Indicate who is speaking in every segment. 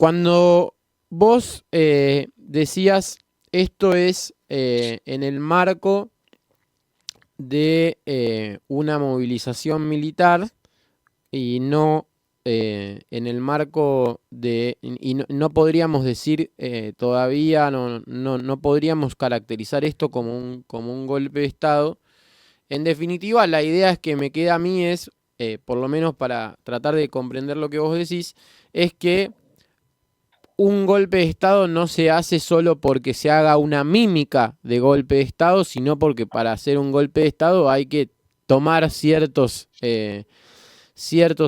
Speaker 1: Cuando vos decías esto es en el marco de una movilización militar y no en el marco de, y no, no podríamos decir todavía, no podríamos caracterizar esto como un golpe de Estado. En definitiva, la idea es que me queda a mí es, por lo menos para tratar de comprender lo que vos decís, es que un golpe de Estado no se hace solo porque se haga una mímica de golpe de Estado, sino porque para hacer un golpe de Estado hay que tomar ciertos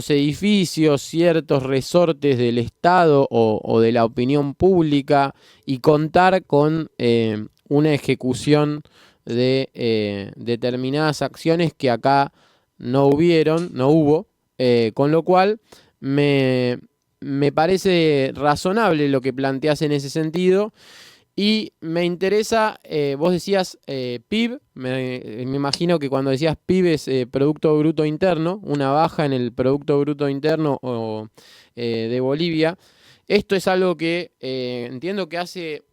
Speaker 1: edificios, ciertos resortes del Estado o de la opinión pública y contar con una ejecución de determinadas acciones que acá no hubo, con lo cual me, me parece razonable lo que planteas en ese sentido y me interesa, vos decías PIB, me imagino que cuando decías PIB es Producto Bruto Interno, una baja en el Producto Bruto Interno de Bolivia. Esto es algo que entiendo que hace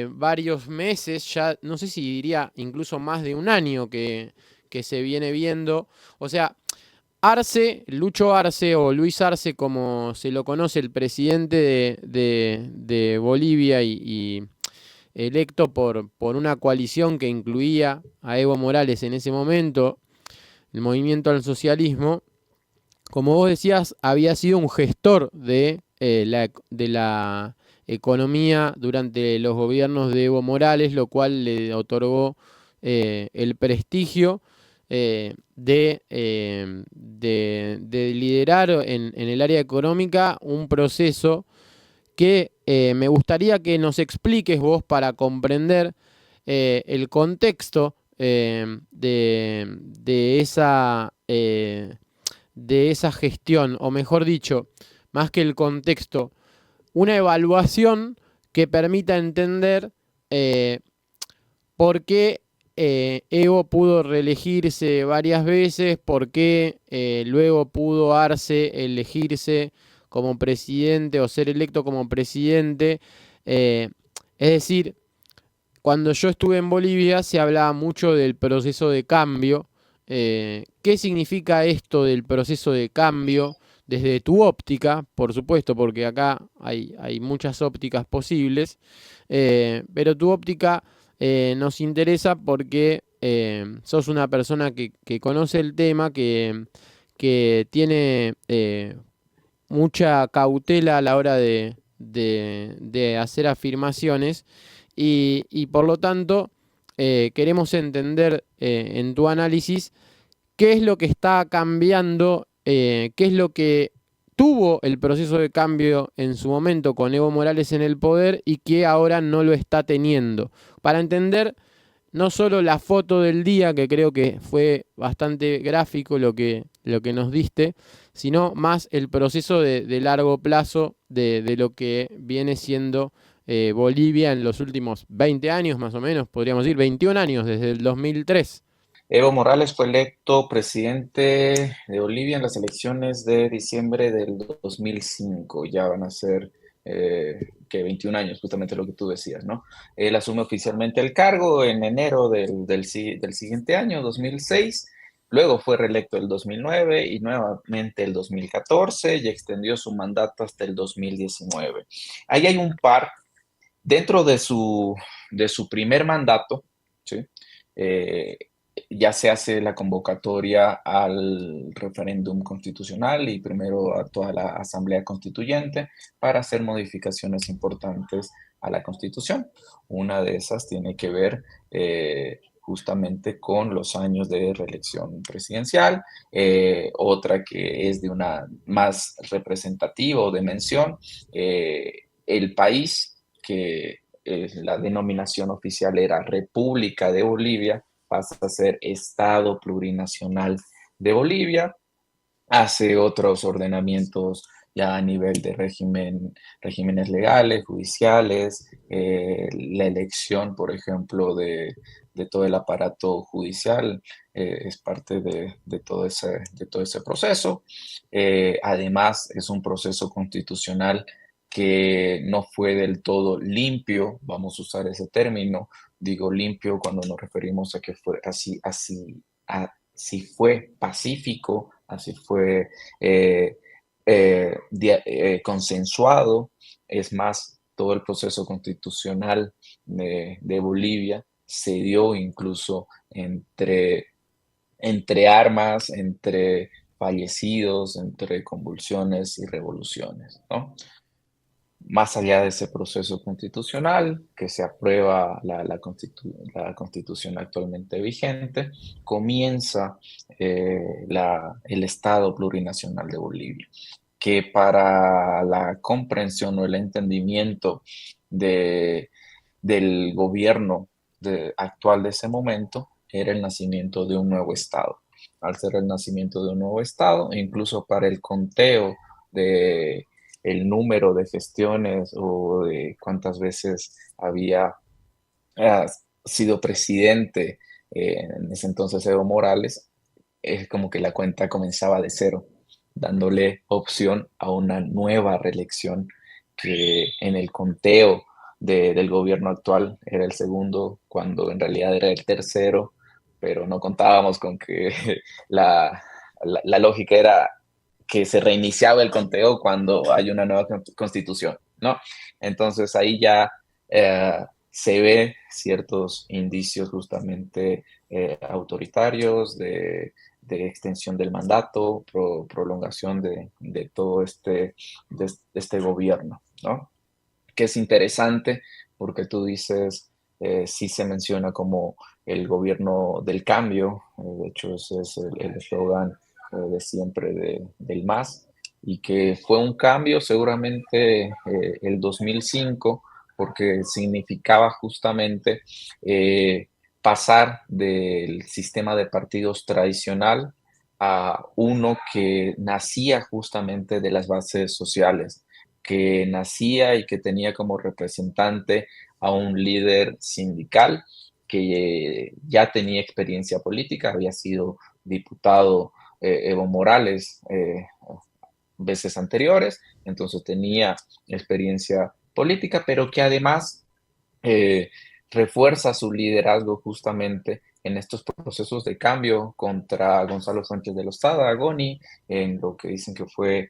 Speaker 1: varios meses, ya no sé si diría incluso más de un año que se viene viendo. O sea, Arce, Lucho Arce o Luis Arce, como se lo conoce, el presidente de Bolivia y electo por una coalición que incluía a Evo Morales en ese momento, el movimiento al socialismo, como vos decías, había sido un gestor de la economía durante los gobiernos de Evo Morales, lo cual le otorgó el prestigio de liderar en el área económica un proceso que me gustaría que nos expliques vos para comprender el contexto de esa gestión, o mejor dicho, más que el contexto, una evaluación que permita entender eh, por qué Evo pudo reelegirse varias veces, por qué luego pudo Arce elegirse como presidente o ser electo como presidente. Eh, es decir, cuando yo estuve en Bolivia se hablaba mucho del proceso de cambio. ¿Qué significa esto del proceso de cambio? Desde tu óptica, por supuesto, porque acá hay muchas ópticas posibles, pero tu óptica nos interesa porque sos una persona que conoce el tema, que tiene mucha cautela a la hora de hacer afirmaciones y por lo tanto queremos entender en tu análisis qué es lo que está cambiando, qué es lo que tuvo el proceso de cambio en su momento con Evo Morales en el poder y que ahora no lo está teniendo. Para entender no solo la foto del día, que creo que fue bastante gráfico lo que nos diste, sino más el proceso de largo plazo de lo que viene siendo Bolivia en los últimos 20 años, más o menos, podríamos decir 21 años, desde el 2003.
Speaker 2: Evo Morales fue electo presidente de Bolivia en las elecciones de diciembre del 2005. Ya van a ser que 21 años, justamente lo que tú decías, ¿no? Él asume oficialmente el cargo en enero del siguiente año, 2006. Luego fue reelecto el 2009 y nuevamente el 2014 y extendió su mandato hasta el 2019. Ahí hay un par, dentro de su primer mandato, ¿sí? Eh, ya se hace la convocatoria al referéndum constitucional y primero a toda la Asamblea Constituyente para hacer modificaciones importantes a la Constitución. Una de esas tiene que ver justamente con los años de reelección presidencial, otra que es de una más representativa o de mención, el país que la denominación oficial era República de Bolivia, pasa a ser Estado Plurinacional de Bolivia, hace otros ordenamientos ya a nivel de regímenes legales, judiciales, la elección, por ejemplo, de todo el aparato judicial es parte de todo ese proceso. Además, es un proceso constitucional que no fue del todo limpio, vamos a usar ese término, digo limpio cuando nos referimos a que fue así fue pacífico, así fue consensuado. Es más, todo el proceso constitucional de Bolivia se dio incluso entre armas, entre fallecidos, entre convulsiones y revoluciones, ¿no? Más allá de ese proceso constitucional, que se aprueba la constitución actualmente vigente, comienza el Estado plurinacional de Bolivia, que para la comprensión o el entendimiento de, del gobierno actual de ese momento, era el nacimiento de un nuevo Estado. Al ser el nacimiento de un nuevo Estado, e incluso para el conteo de el número de gestiones o de cuántas veces había eh, sido presidente en ese entonces Evo Morales, es como que la cuenta comenzaba de cero, dándole opción a una nueva reelección que en el conteo del gobierno actual era el segundo, cuando en realidad era el tercero, pero no contábamos con que la lógica era que se reiniciaba el conteo cuando hay una nueva constitución, ¿no? Entonces ahí ya se ve ciertos indicios justamente autoritarios de extensión del mandato, prolongación de todo este gobierno, ¿no? Que es interesante porque tú dices, sí se menciona como el gobierno del cambio, de hecho ese es el eslogan de siempre del MAS, y que fue un cambio seguramente el 2005, porque significaba justamente pasar del sistema de partidos tradicional a uno que nacía justamente de las bases sociales, que nacía y que tenía como representante a un líder sindical que ya tenía experiencia política, había sido diputado Evo Morales veces anteriores, entonces tenía experiencia política, pero que además eh, refuerza su liderazgo justamente en estos procesos de cambio contra Gonzalo Sánchez de Lozada, Goni, en lo que dicen que fue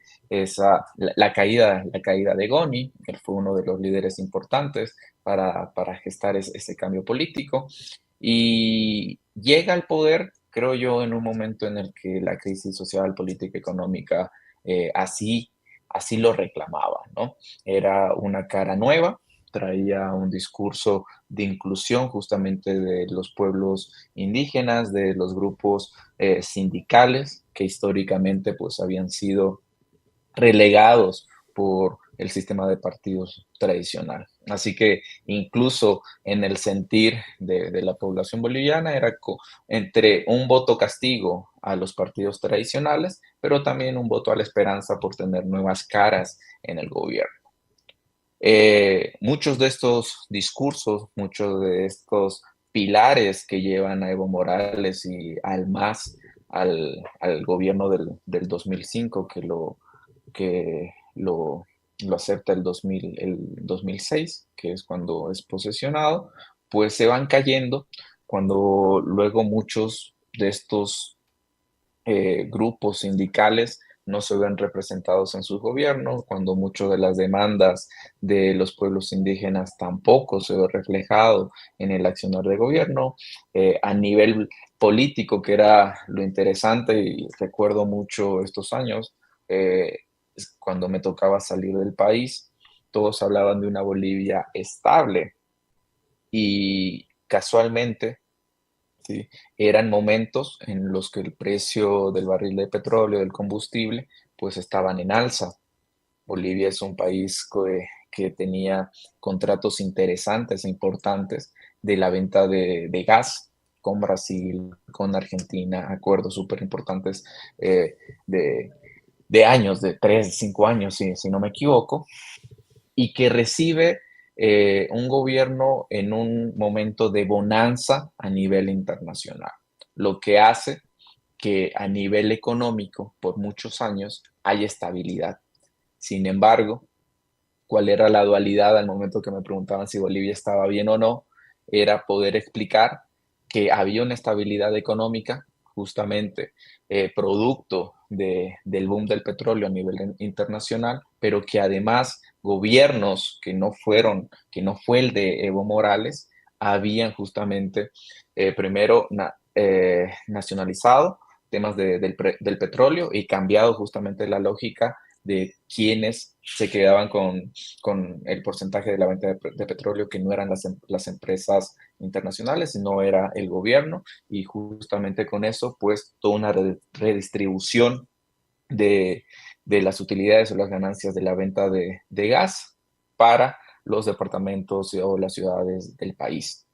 Speaker 2: la caída de Goni. Él fue uno de los líderes importantes para gestar ese cambio político, y llega al poder, creo yo, en un momento en el que la crisis social, política, económica así lo reclamaba, ¿no? Era una cara nueva, traía un discurso de inclusión justamente de los pueblos indígenas, de los grupos sindicales que históricamente pues habían sido relegados por el sistema de partidos tradicional. Así que incluso en el sentir de la población boliviana era entre un voto castigo a los partidos tradicionales, pero también un voto a la esperanza por tener nuevas caras en el gobierno. Muchos de estos discursos, muchos de estos pilares que llevan a Evo Morales y al MAS, al gobierno del 2005, que lo acepta el 2006, que es cuando es posesionado, pues se van cayendo cuando luego muchos de estos grupos sindicales no se ven representados en sus gobiernos, cuando muchas de las demandas de los pueblos indígenas tampoco se ve reflejado en el accionar de gobierno. A nivel político, que era lo interesante, y recuerdo mucho estos años, cuando me tocaba salir del país, todos hablaban de una Bolivia estable, y casualmente, ¿sí? Eran momentos en los que el precio del barril de petróleo, del combustible, pues estaban en alza. Bolivia es un país que tenía contratos interesantes e importantes de la venta de gas con Brasil, con Argentina, acuerdos súper importantes de, de años, de 3, 5 años, si no me equivoco, y que recibe un gobierno en un momento de bonanza a nivel internacional, lo que hace que a nivel económico por muchos años haya estabilidad. Sin embargo, cuál era la dualidad al momento que me preguntaban si Bolivia estaba bien o no, era poder explicar que había una estabilidad económica justamente producto del boom del petróleo a nivel internacional, pero que además gobiernos que no fue el de Evo Morales, habían justamente primero nacionalizado temas del petróleo y cambiado justamente la lógica de quienes se quedaban con el porcentaje de la venta de petróleo, que no eran las empresas internacionales, sino era el gobierno, y justamente con eso, pues, toda una redistribución de, de las utilidades o las ganancias de la venta de gas para los departamentos o las ciudades del país.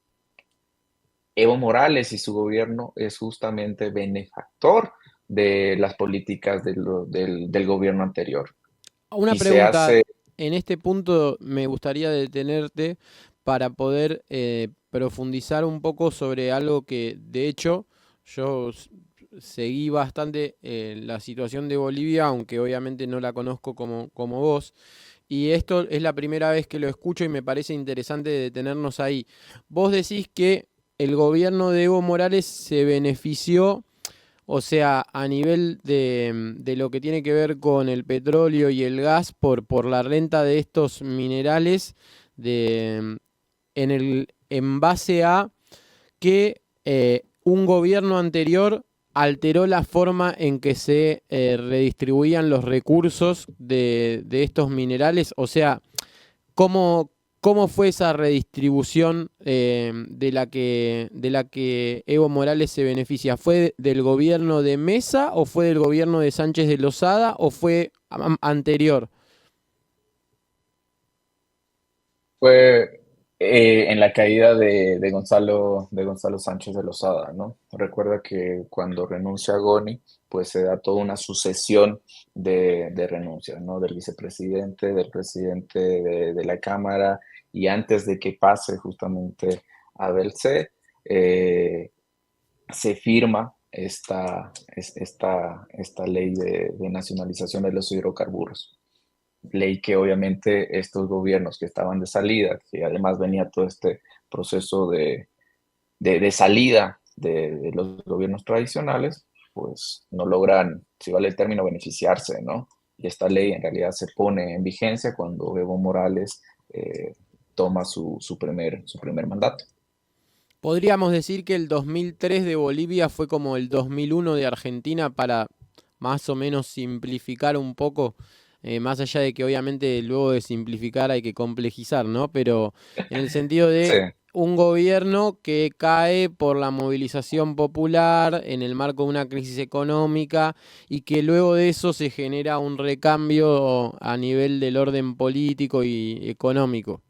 Speaker 2: Evo Morales y su gobierno es justamente benefactor de las políticas del gobierno anterior.
Speaker 1: Una
Speaker 2: Y se
Speaker 1: pregunta,
Speaker 2: hace,
Speaker 1: en este punto me gustaría detenerte para poder profundizar un poco sobre algo que de hecho yo seguí bastante la situación de Bolivia, aunque obviamente no la conozco como vos. Y esto es la primera vez que lo escucho y me parece interesante detenernos ahí. Vos decís que el gobierno de Evo Morales se benefició, o sea, a nivel de lo que tiene que ver con el petróleo y el gas por la renta de estos minerales de, en base a que un gobierno anterior alteró la forma en que se redistribuían los recursos de estos minerales. O sea, ¿cómo, cómo fue esa redistribución de la que Evo Morales se beneficia? ¿Fue del gobierno de Mesa o fue del gobierno de Sánchez de Lozada o fue anterior?
Speaker 2: fue en la caída de Gonzalo Sánchez de Lozada, ¿no? Recuerda que cuando renuncia Goni, pues se da toda una sucesión de renuncias, ¿no? Del vicepresidente, del presidente de la Cámara, y antes de que pase justamente a Belcé, se firma esta ley de nacionalización de los hidrocarburos. Ley que obviamente estos gobiernos que estaban de salida, que además venía todo este proceso de salida de los gobiernos tradicionales, pues no logran, si vale el término, beneficiarse, ¿no? Y esta ley en realidad se pone en vigencia cuando Evo Morales toma su primer mandato.
Speaker 1: Podríamos decir que el 2003 de Bolivia fue como el 2001 de Argentina para más o menos simplificar un poco, más allá de que obviamente luego de simplificar hay que complejizar, ¿no? Pero en el sentido
Speaker 2: Sí,
Speaker 1: de un gobierno que cae por la movilización popular en el marco de una crisis económica y que luego de eso se genera un recambio a nivel del orden político y económico.